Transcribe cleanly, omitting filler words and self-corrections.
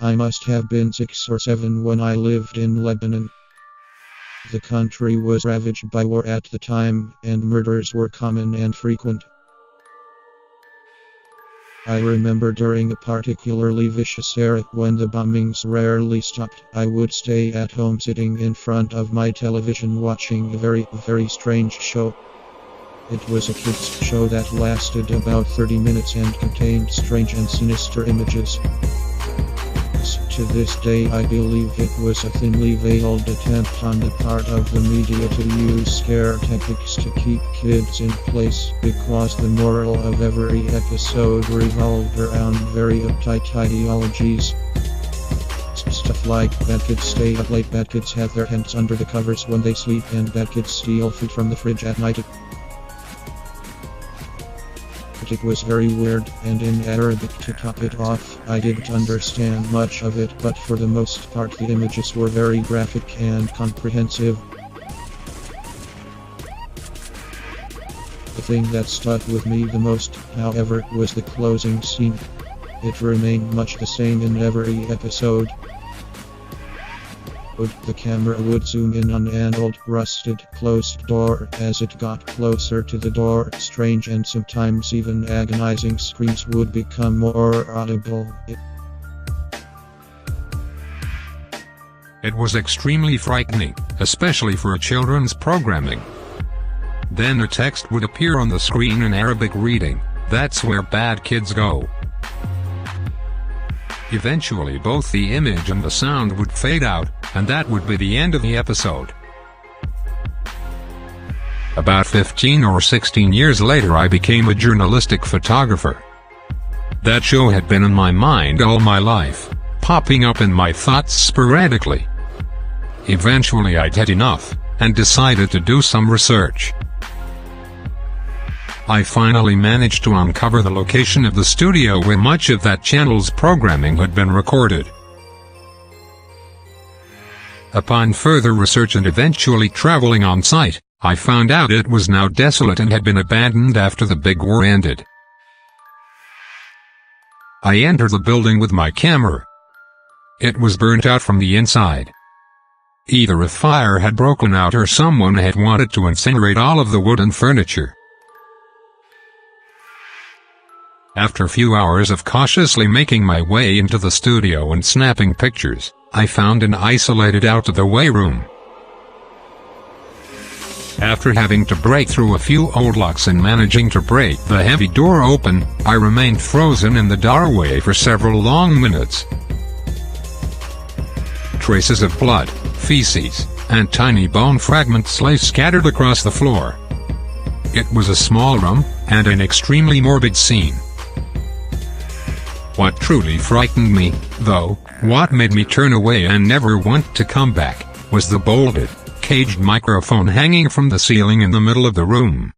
I must have been 6 or 7 when I lived in Lebanon. The country was ravaged by war at the time, and murders were common and frequent. I remember during a particularly vicious era when the bombings rarely stopped, I would stay at home sitting in front of my television watching a very, very strange show. It was a kids' show that lasted about 30 minutes and contained strange and sinister images. To this day I believe it was a thinly veiled attempt on the part of the media to use scare tactics to keep kids in place, because the moral of every episode revolved around very uptight ideologies. Stuff like bad kids stay up late, bad kids have their hands under the covers when they sleep, and bad kids steal food from the fridge at night. It was very weird, and in Arabic to top it off, I didn't understand much of it, but for the most part the images were very graphic and comprehensive. The thing that stuck with me the most, however, was the closing scene. It remained much the same in every episode. The camera would zoom in on an old, rusted, closed door. As it got closer to the door, strange and sometimes even agonizing screams would become more audible. It was extremely frightening, especially for a children's programming. Then a text would appear on the screen in Arabic reading, "That's where bad kids go." Eventually both the image and the sound would fade out, and that would be the end of the episode. About 15 or 16 years later I became a journalistic photographer. That show had been in my mind all my life, popping up in my thoughts sporadically. Eventually I'd had enough, and decided to do some research. I finally managed to uncover the location of the studio where much of that channel's programming had been recorded. Upon further research and eventually traveling on site, I found out it was now desolate and had been abandoned after the big war ended. I entered the building with my camera. It was burnt out from the inside. Either a fire had broken out or someone had wanted to incinerate all of the wood and furniture. After a few hours of cautiously making my way into the studio and snapping pictures, I found an isolated out-of-the-way room. After having to break through a few old locks and managing to break the heavy door open, I remained frozen in the doorway for several long minutes. Traces of blood, feces, and tiny bone fragments lay scattered across the floor. It was a small room, and an extremely morbid scene. What truly frightened me, though, what made me turn away and never want to come back, was the bolted, caged microphone hanging from the ceiling in the middle of the room.